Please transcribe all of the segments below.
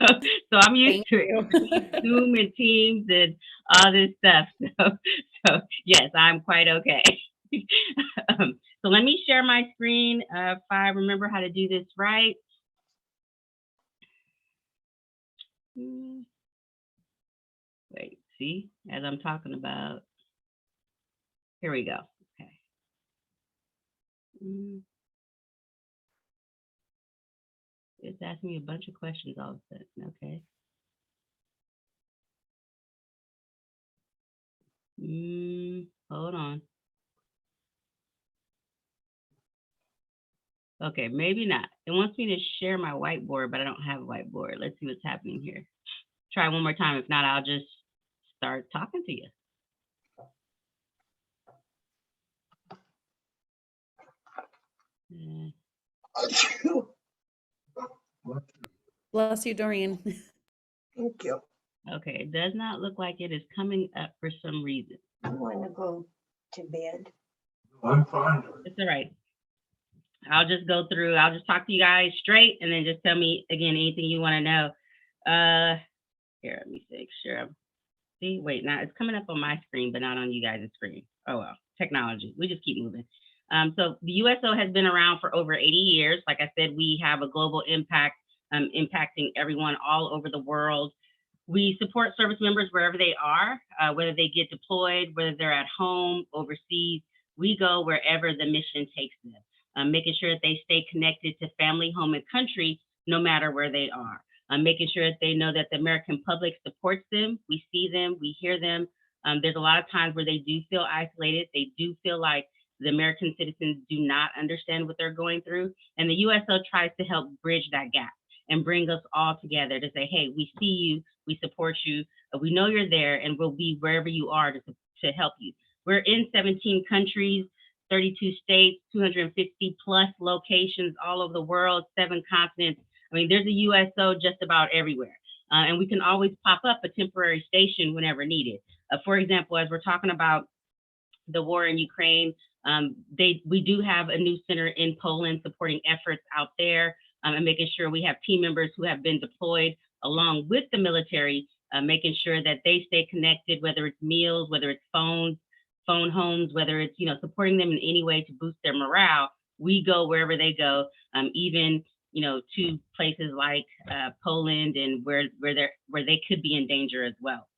So, so I'm used Thank to it. you. Zoom and Teams and all this stuff. So yes, I'm quite okay. So let me share my screen if I remember how to do this right. Hmm, Wait, see, as I'm talking about, here we go. Okay. Mm, It's asking me a bunch of questions all of a sudden. Okay. Hold on. Okay, maybe not. It wants me to share my whiteboard, but I don't have a whiteboard. Let's see what's happening here. Try one more time. If not, I'll just start talking to you. Bless you, Doreen. Thank you. Okay, it does not look like it is coming up for some reason. I want to go to bed. I'm fine. It's all right. I'll just go through. I'll just talk to you guys straight, and then just tell me again anything you want to know. Here, let me make sure. See, wait, now it's coming up on my screen, but not on you guys' screen. Oh well, technology. We just keep moving. So the USO has been around for over 80 years. Like I said, we have a global impact, impacting everyone all over the world. We support service members wherever they are, whether they get deployed, whether they're at home, overseas. We go wherever the mission takes them, making sure that they stay connected to family, home, and country, no matter where they are. Making sure that they know that the American public supports them. We see them, we hear them. There's a lot of times where they do feel isolated. They do feel like the American citizens do not understand what they're going through. And the USO tries to help bridge that gap and bring us all together to say, hey, we see you, we support you, we know you're there, and we'll be wherever you are to help you. We're in 17 countries, 32 states, 250 plus locations all over the world, 7 continents. I mean, there's a USO just about everywhere. And we can always pop up a temporary station whenever needed. For example, as we're talking about the war in Ukraine, we do have a new center in Poland supporting efforts out there, and making sure we have team members who have been deployed along with the military, making sure that they stay connected, whether it's meals, whether it's phone homes, whether it's supporting them in any way to boost their morale. We go wherever they go, even to places like Poland and where they could be in danger as well.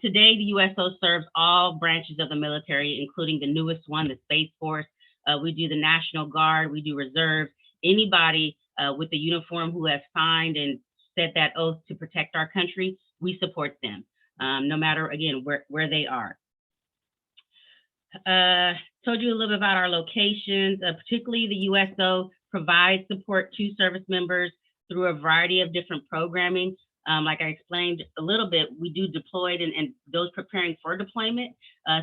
Today, the USO serves all branches of the military, including the newest one, the Space Force. We do the National Guard, we do reserves. Anybody with the uniform who has signed and said that oath to protect our country, we support them, no matter, again, where they are. Told you a little bit about our locations, particularly the USO provides support to service members through a variety of different programming. Like I explained a little bit, we do deployed and those preparing for deployment.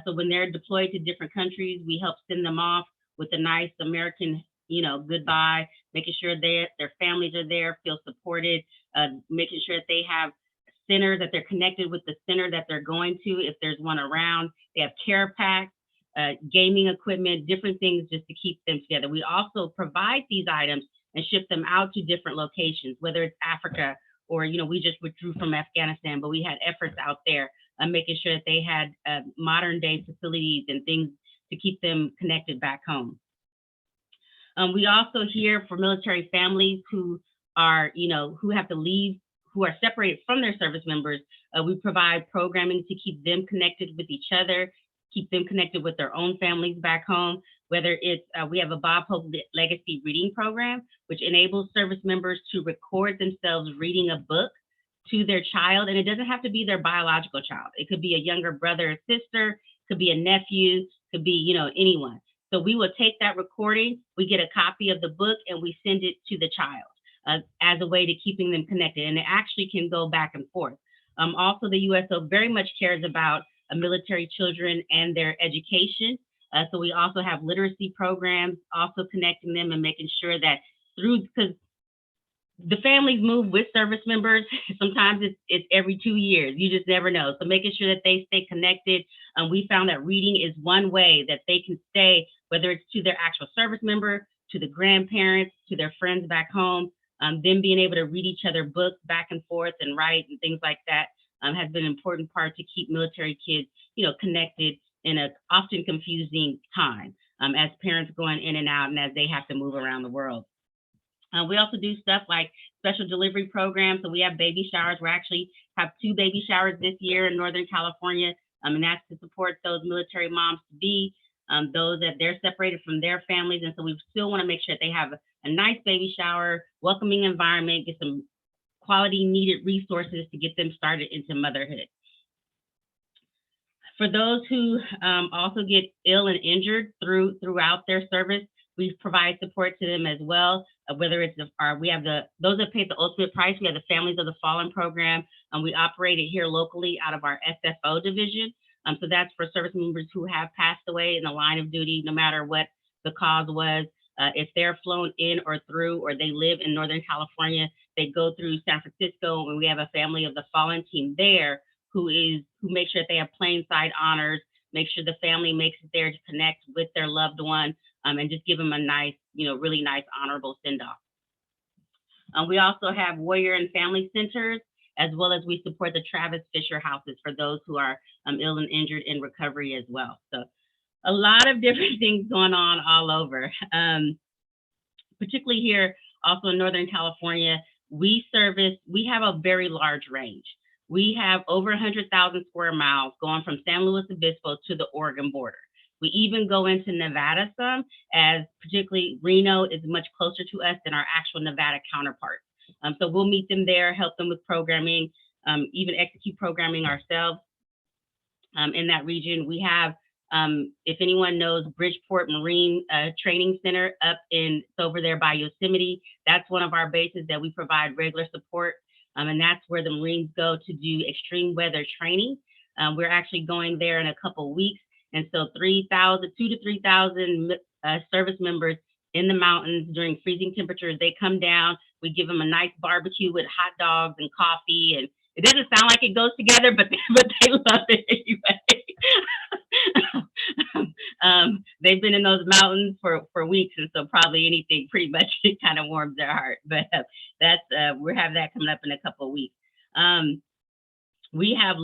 So when they're deployed to different countries, we help send them off with a nice American, goodbye, making sure their families are there, feel supported, making sure that they have centers, that they're connected with the center that they're going to, if there's one around. They have care packs, gaming equipment, different things just to keep them together. We also provide these items and ship them out to different locations, whether it's Africa or, we just withdrew from Afghanistan, but we had efforts out there, making sure that they had modern day facilities and things to keep them connected back home. We also hear for military families who are, who have to leave, who are separated from their service members. We provide programming to keep them connected with each other, keep them connected with their own families back home. Whether it's, we have a Bob Hope Legacy Reading Program, which enables service members to record themselves reading a book to their child. And it doesn't have to be their biological child. It could be a younger brother or sister, could be a nephew, could be, anyone. So we will take that recording, we get a copy of the book, and we send it to the child as a way to keeping them connected. And it actually can go back and forth. Also, the USO very much cares about military children and their education. So we also have literacy programs, also connecting them and making sure that because the families move with service members. Sometimes it's every 2 years. You just never know. So making sure that they stay connected. We found that reading is one way that they can stay, whether it's to their actual service member, to the grandparents, to their friends back home. Them being able to read each other books back and forth and write and things like that has been an important part to keep military kids, connected in a often confusing time as parents going in and out and as they have to move around the world. We also do stuff like special delivery programs. So we have baby showers. We actually have 2 baby showers this year in Northern California, and that's to support those military moms to be, those that they're separated from their families. And so we still want to make sure that they have a nice baby shower, welcoming environment, get some quality needed resources to get them started into motherhood. For those who also get ill and injured throughout their service, we provide support to them as well. Whether it's we have those that paid the ultimate price. We have the Families of the Fallen program, and we operate it here locally out of our SFO division. So that's for service members who have passed away in the line of duty, no matter what the cause was. If they're flown in or through, or they live in Northern California, they go through San Francisco, and we have a Family of the Fallen team there who makes sure that they have plainside honors, make sure the family makes it there to connect with their loved one, and just give them a nice, really nice, honorable send-off. We also have warrior and family centers, as well as we support the Travis Fisher houses for those who are ill and injured in recovery as well. So a lot of different things going on all over. Particularly here, also in Northern California, we have a very large range. We have over 100,000 square miles going from San Luis Obispo to the Oregon border. We even go into Nevada some, as particularly Reno is much closer to us than our actual Nevada counterparts. So we'll meet them there, help them with programming, even execute programming ourselves in that region. We have, if anyone knows, Bridgeport Marine Training Center it's over there by Yosemite. That's one of our bases that we provide regular support. And that's where the Marines go to do extreme weather training. We're actually going there in a couple of weeks. And so 2,000 to 3,000 service members in the mountains during freezing temperatures, they come down, we give them a nice barbecue with hot dogs and coffee. And it doesn't sound like it goes together, but they love it anyway. They've been in those mountains for weeks, and so probably anything pretty much kind of warms their heart. But we'll have that coming up in a couple of weeks. We have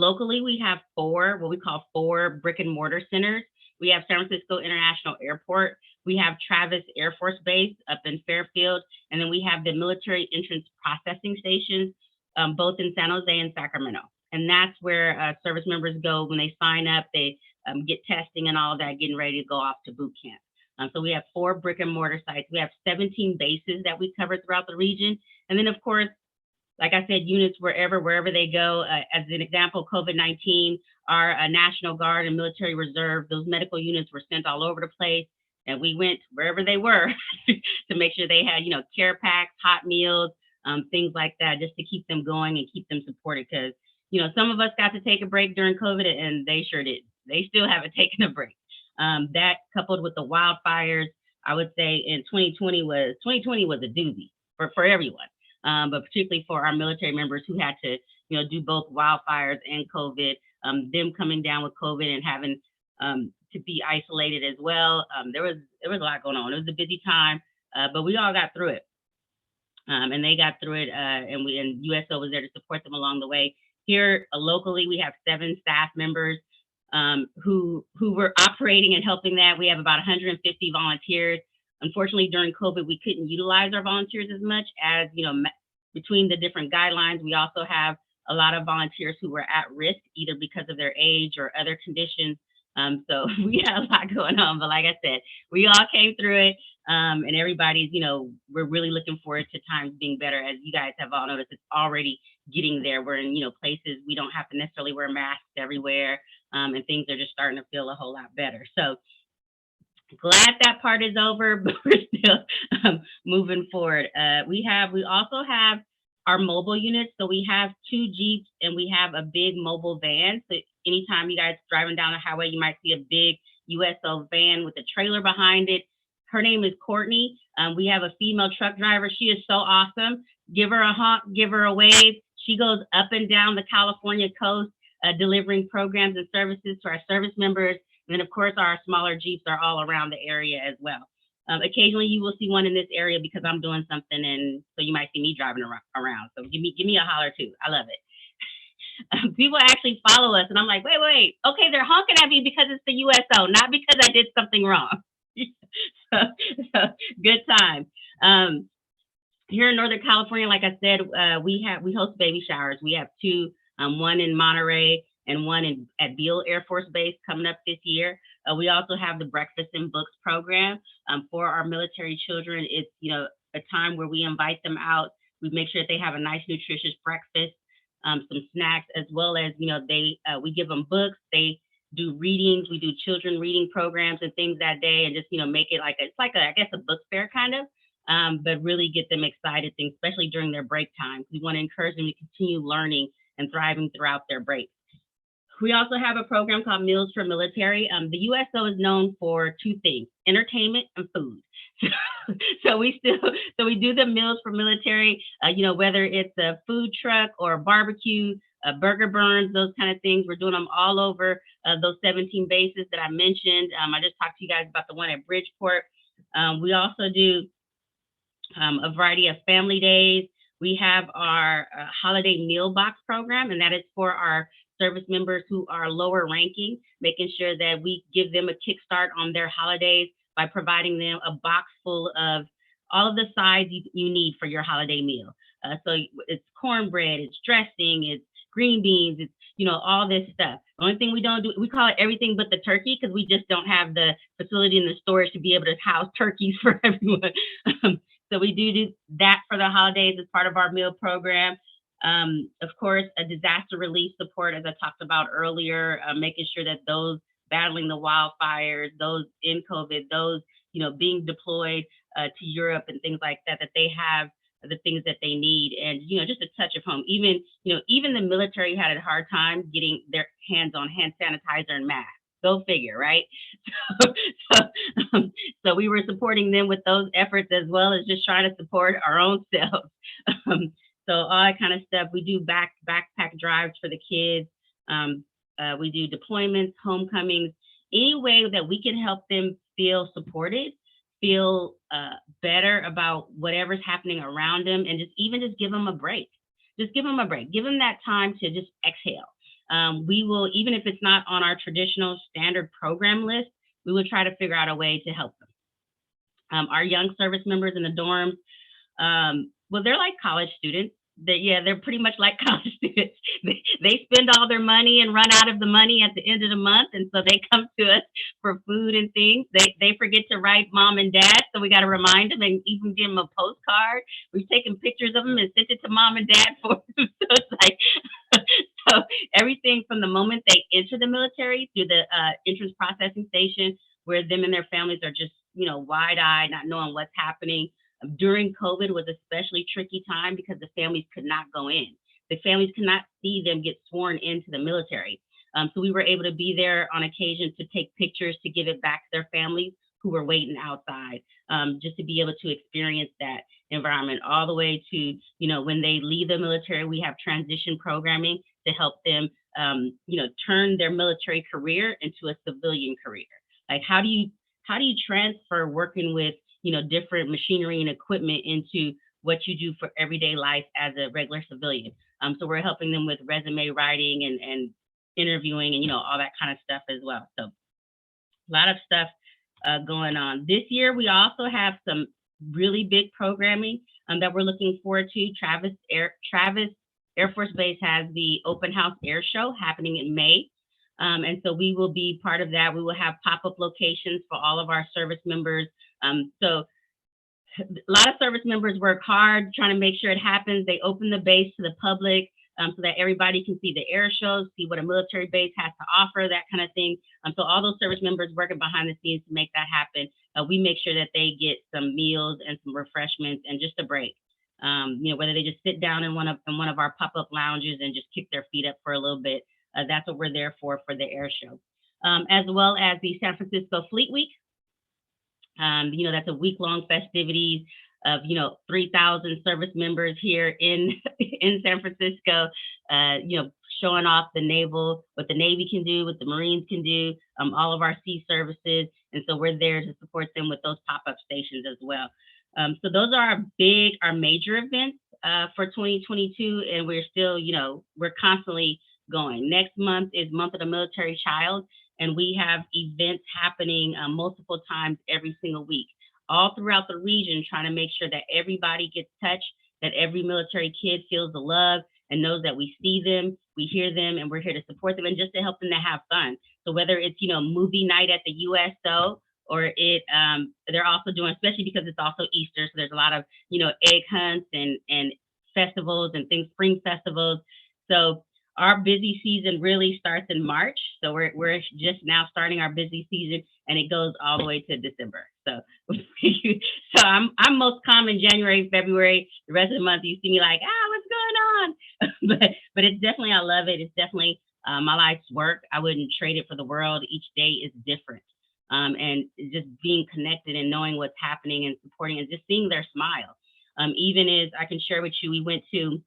4 what we call 4 brick and mortar centers. We have San Francisco International Airport. We have Travis Air Force Base up in Fairfield. And then we have the military entrance processing stations, both in San Jose and Sacramento. And that's where service members go when they sign up. They get testing and all of that, getting ready to go off to boot camp. So we have 4 brick and mortar sites. We have 17 bases that we cover throughout the region. And then, of course, like I said, units wherever they go. As an example, COVID-19, our National Guard and Military Reserve, those medical units were sent all over the place. And we went wherever they were to make sure they had, care packs, hot meals, things like that, just to keep them going and keep them supported. Because, some of us got to take a break during COVID, and they sure did. They still haven't taken a break. That coupled with the wildfires, I would say in 2020 was a doozy for everyone. But particularly for our military members who had to, do both wildfires and COVID, them coming down with COVID and having to be isolated as well. There was a lot going on. It was a busy time, but we all got through it. And they got through it, and USO was there to support them along the way. Here locally, we have 7 staff members who were operating and helping that. We have about 150 volunteers. Unfortunately, during COVID, we couldn't utilize our volunteers as much as, between the different guidelines. We also have a lot of volunteers who were at risk, either because of their age or other conditions. So we had a lot going on, but like I said, we all came through it, and everybody's, we're really looking forward to times being better. As you guys have all noticed, it's already getting there. We're in, places we don't have to necessarily wear masks everywhere, and things are just starting to feel a whole lot better. So glad that part is over, but we're still moving forward. We also have our mobile units. So we have 2 Jeeps and we have a big mobile van. So anytime you guys driving down the highway, you might see a big USO van with a trailer behind it. Her name is Courtney. We have a female truck driver. She is so awesome. Give her a honk, give her a wave. She goes up and down the California coast, delivering programs and services to our service members. And then, of course, our smaller Jeeps are all around the area as well. Occasionally you will see one in this area because I'm doing something, and so you might see me driving around. So give me a holler too. I love it. People actually follow us, and I'm like, wait, okay, they're honking at me because it's the USO, not because I did something wrong. so, so good time. Here in Northern California, like I said, we host baby showers. We have two, one in Monterey and one at Beale Air Force Base coming up this year. We also have the Breakfast and Books program for our military children. It's a time where we invite them out. We make sure that they have a nice, nutritious breakfast, some snacks, as well as we give them books. They do readings. We do children reading programs and things that day, and just make it like I guess a book fair kind of. But really get them excited, especially during their break time. We want to encourage them to continue learning and thriving throughout their breaks. We also have a program called Meals for Military. The USO is known for two things: entertainment and food. So we do the Meals for Military. Whether it's a food truck or a barbecue, burger burns, those kind of things. We're doing them all over those 17 bases that I mentioned. I just talked to you guys about the one at Bridgeport. We also do a variety of family days. We have our holiday meal box program, and that is for our service members who are lower ranking, making sure that we give them a kickstart on their holidays by providing them a box full of all of the sides you need for your holiday meal. So it's cornbread, it's dressing, it's green beans, it's all this stuff. The only thing we don't do, we call it everything but the turkey, because we just don't have the facility in the storage to be able to house turkeys for everyone. So we do that for the holidays as part of our meal program. Of course, a disaster relief support, as I talked about earlier, making sure that those battling the wildfires, those in COVID, those being deployed to Europe and things like that, that they have the things that they need, and just a touch of home. Even the military had a hard time getting their hands on hand sanitizer and masks. Go figure, right? So we were supporting them with those efforts, as well as just trying to support our own selves. So all that kind of stuff. We do backpack drives for the kids. We do deployments, homecomings, any way that we can help them feel supported, feel better about whatever's happening around them, and just give them a break. Just give them a break. Give them that time to just exhale. We will, even if it's not on our traditional standard program list, we will try to figure out a way to help them. Our young service members in the dorms, well, they're like college students. They're pretty much like college students. They spend all their money and run out of the money at the end of the month, and so they come to us for food and things. They forget to write mom and dad, so we got to remind them and even give them a postcard. We've taken pictures of them and sent it to mom and dad for them. So it's like, so everything from the moment they enter the military through the entrance processing station, where them and their families are just wide-eyed, not knowing what's happening. During COVID was especially tricky time because the families could not go in. The families could not see them get sworn into the military. So we were able to be there on occasion to take pictures, to give it back to their families who were waiting outside, just to be able to experience that environment, all the way to, when they leave the military. We have transition programming to help them, turn their military career into a civilian career. Like, how do you transfer working with different machinery and equipment into what you do for everyday life as a regular civilian? So we're helping them with resume writing and interviewing and all that kind of stuff as well. So a lot of stuff going on. This year, we also have some really big programming that we're looking forward to. Travis Air Force Base has the Open House Air Show happening in May. And so we will be part of that. We will have pop-up locations for all of our service members. So a lot of service members work hard trying to make sure it happens. They open the base to the public so that everybody can see the air shows, see what a military base has to offer, that kind of thing. So all those service members working behind the scenes to make that happen. We make sure that they get some meals and some refreshments and just a break. Whether they just sit down in one of our pop-up lounges and just kick their feet up for a little bit. That's what we're there for the air show. As well as the San Francisco Fleet Week. That's a week-long festivities of 3,000 service members here in San Francisco, showing off what the Navy can do, what the Marines can do, all of our sea services, And so we're there to support them with those pop-up stations as well. So those are our major events for 2022, and we're still, we're constantly going. Next month is Month of the Military Child, and we have events happening multiple times every single week, all throughout the region, trying to make sure that everybody gets touched, that every military kid feels the love and knows that we see them, we hear them, and we're here to support them and just to help them to have fun. So whether it's, movie night at the USO, or they're also doing, especially because it's also Easter, so there's a lot of, egg hunts and festivals and things, spring festivals. So our busy season really starts in March. So we're just now starting our busy season, and it goes all the way to December. So so I'm most calm in January, February. The rest of the month you see me like, what's going on? but it's definitely, I love it. It's definitely my life's work. I wouldn't trade it for the world. Each day is different. And just being connected and knowing what's happening and supporting and just seeing their smile. Even as I can share with you, we went to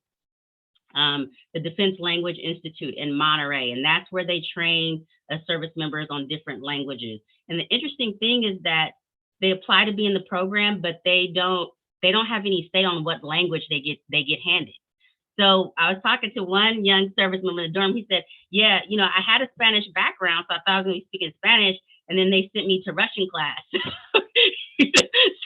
the Defense Language Institute in Monterey, and that's where they train service members on different languages. And the interesting thing is that they apply to be in the program, but they don't have any say on what language they get handed. So I was talking to one young service member in the dorm. He said, yeah, I had a Spanish background, so I thought I was going to be speaking Spanish. And then they sent me to Russian class.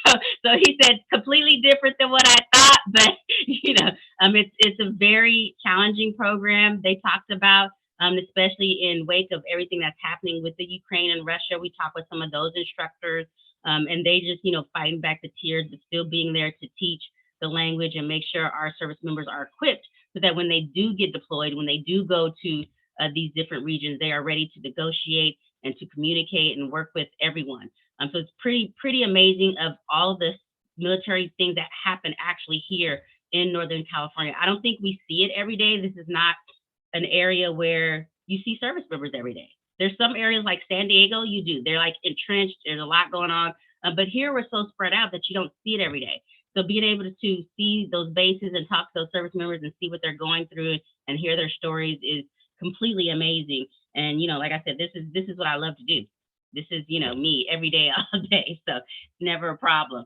so he said completely different than what I thought, but it's a very challenging program. They talked about, especially in wake of everything that's happening with the Ukraine and Russia. We talked with some of those instructors, and they just, fighting back the tears, but still being there to teach the language and make sure our service members are equipped so that when they do get deployed, when they do go to these different regions, they are ready to negotiate and to communicate and work with everyone. So it's pretty amazing of all of the military things that happen actually here in Northern California. I don't think we see it every day. This is not an area where you see service members every day. There's some areas like San Diego, you do. They're like entrenched. There's a lot going on. But here we're so spread out that you don't see it every day. So being able to see those bases and talk to those service members and see what they're going through and hear their stories is completely amazing. And, like I said, this is what I love to do. This is, me every day, all day. So it's never a problem.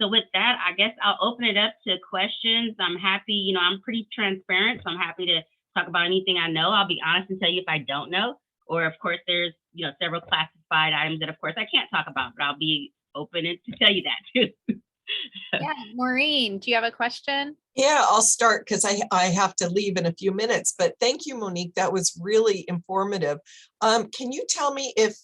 So with that, I guess I'll open it up to questions. I'm happy, I'm pretty transparent. So I'm happy to talk about anything I know. I'll be honest and tell you if I don't know. Or of course, there's, several classified items that of course I can't talk about, but I'll be open to tell you that too. Yeah, Maureen, do you have a question? Yeah, I'll start because I have to leave in a few minutes, but thank you, Monique. That was really informative. Can you tell me if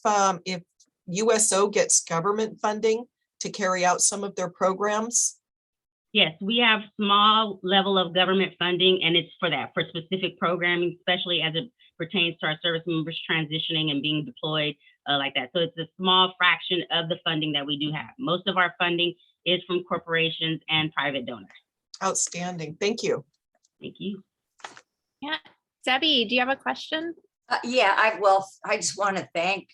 USO gets government funding to carry out some of their programs? Yes, we have small level of government funding, and it's for specific programming, especially as it pertains to our service members transitioning and being deployed like that. So it's a small fraction of the funding that we do have. Most of our funding is from corporations and private donors. Outstanding. Thank you. Thank you. Yeah. Debbie, do you have a question? I just want to thank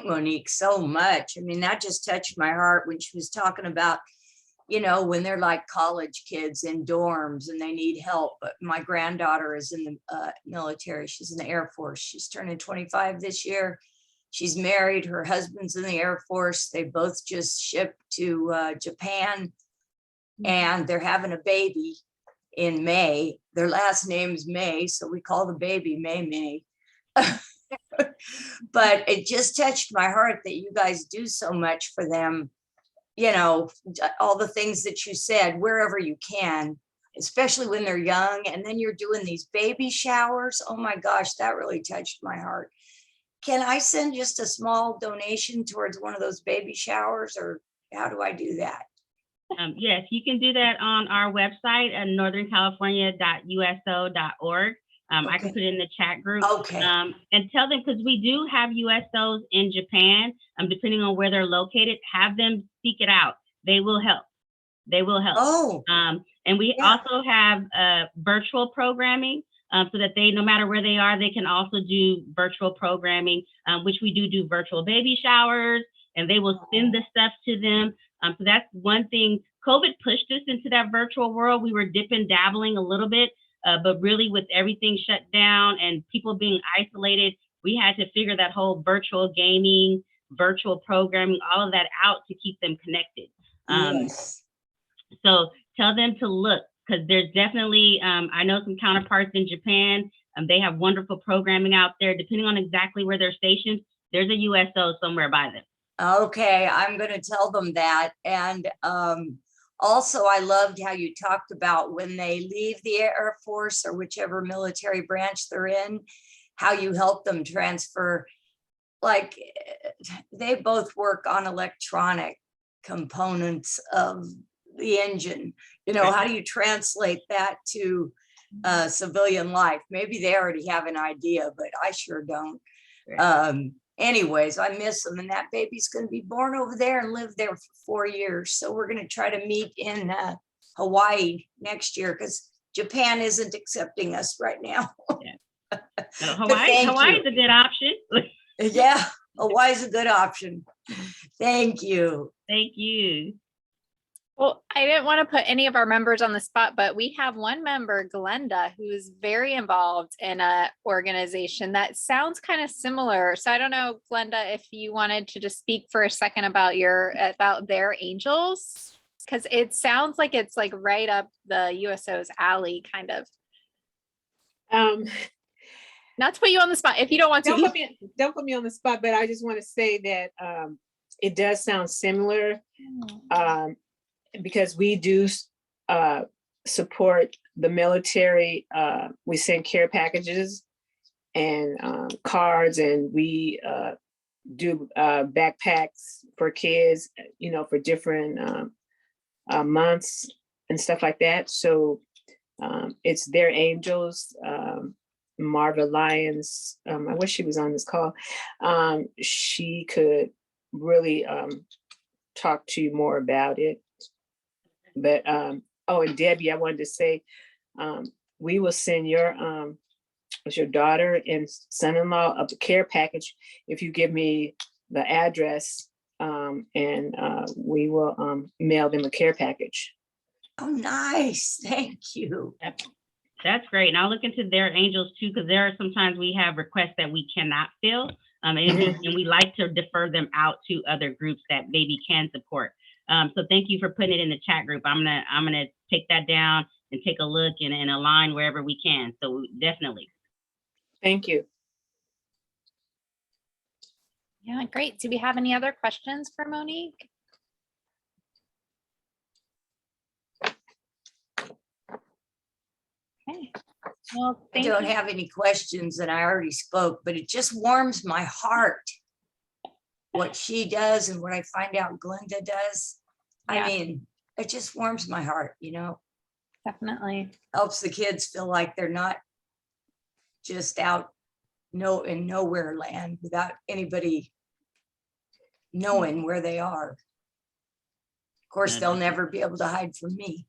Monique so much. I mean, that just touched my heart when she was talking about, when they're like college kids in dorms and they need help. But my granddaughter is in the military. She's in the Air Force. She's turning 25 this year. She's married. Her husband's in the Air Force. They both just shipped to Japan, and they're having a baby in May. Their last name's May, so we call the baby May. But it just touched my heart that you guys do so much for them. All the things that you said, wherever you can, especially when they're young. And then you're doing these baby showers. Oh my gosh, that really touched my heart. Can I send just a small donation towards one of those baby showers, or how do I do that? Yes, you can do that on our website at northerncalifornia.uso.org. I can put it in the chat group. Okay. And tell them, because we do have USOs in Japan, depending on where they're located, have them speak it out. They will help. They will help. Oh. And we also have virtual programming so that they, no matter where they are, they can also do virtual programming, which we do virtual baby showers, and they will send the stuff to them. So that's one thing. COVID pushed us into that virtual world. We were dipping, dabbling a little bit, but really with everything shut down and people being isolated, we had to figure that whole virtual gaming, virtual programming, all of that out to keep them connected. Yes. So tell them to look, because there's definitely, I know some counterparts in Japan, they have wonderful programming out there. Depending on exactly where they're stationed, there's a USO somewhere by them. Okay, I'm going to tell them that. And also, I loved how you talked about when they leave the Air Force or whichever military branch they're in, how you help them transfer. Like, they both work on electronic components of the engine. You know, how do you translate that to civilian life? Maybe they already have an idea, but I sure don't. Anyways, I miss them, and that baby's going to be born over there and live there for 4 years. So we're going to try to meet in Hawaii next year, because Japan isn't accepting us right now. No, But Hawaii, thank Hawaii's you. a good option. Yeah, Hawaii's a good option. Thank you. Thank you. Well, I didn't want to put any of our members on the spot, but we have one member, Glenda, who is very involved in a organization that sounds kind of similar. So I don't know, Glenda, if you wanted to just speak for a second about their angels, because it sounds like it's like right up the USO's alley, kind of. Not to put you on the spot if you don't want to. Don't put me on the spot, but I just want to say that it does sound similar. Because we do support the military. We send care packages and cards, and we do backpacks for kids, you know, for different months and stuff like that. So it's their angels. Marva Lyons, I wish she was on this call. She could really talk to you more about it. But oh, and Debbie, I wanted to say, we will send your daughter and son-in-law a care package if you give me the address, and we will mail them a care package. Oh, nice. Thank you. That's great. And I'll look into their angels too, because there are sometimes we have requests that we cannot fill. And we like to defer them out to other groups that maybe can support. So thank you for putting it in the chat group. I'm gonna take that down and take a look and align wherever we can. So definitely. Thank you. Yeah, great. Do we have any other questions for Monique? Okay. Well, I thank don't you. have any questions, and I already spoke, but it just warms my heart what she does and what I find out Glenda does. Yeah. I mean, it just warms my heart, you know, Definitely. helps the kids feel like they're not just out in nowhere land without anybody knowing where they are. Of course, they'll never be able to hide from me.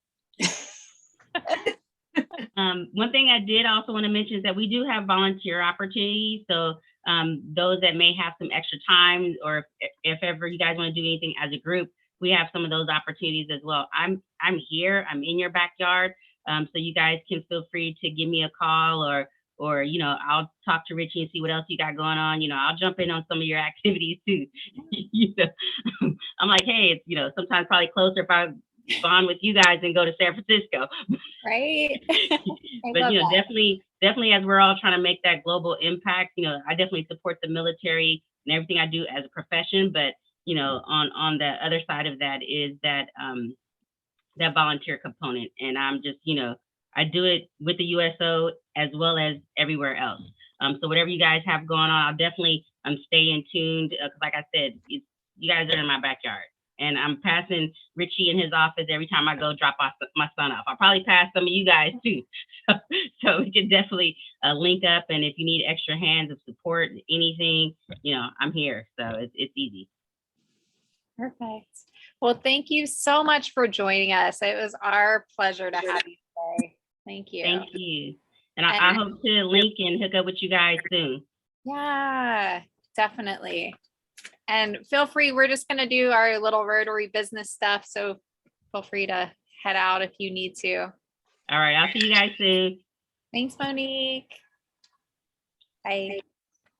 One thing I did also want to mention is that we do have volunteer opportunities. So those that may have some extra time, or if ever you guys want to do anything as a group, we have some of those opportunities as well. I'm here, I'm in your backyard. So you guys can feel free to give me a call, or, you know, I'll talk to Richie and see what else you got going on. You know, I'll jump in on some of your activities too. You know, I'm like, hey, it's, you know, sometimes probably closer if I bond with you guys and go to San Francisco. Right. But, you know, definitely as we're all trying to make that global impact, you know, I definitely support the military and everything I do as a profession. But, you know, on the other side of that is that that volunteer component. And I'm just, you know, I do it with the USO as well as everywhere else. So whatever you guys have going on, I'll definitely stay in tuned. Like I said, you guys are in my backyard. And I'm passing Richie in his office every time I go drop my son off. I'll probably pass some of you guys too. So we can definitely link up. And if you need extra hands of support, anything, you know, I'm here. So it's easy. Perfect. Well, thank you so much for joining us. It was our pleasure to have you today. Thank you. Thank you. And I hope to link and hook up with you guys soon. Yeah, definitely. And feel free, we're just going to do our little Rotary business stuff. So feel free to head out if you need to. All right. I'll see you guys soon. Thanks, Monique. Bye.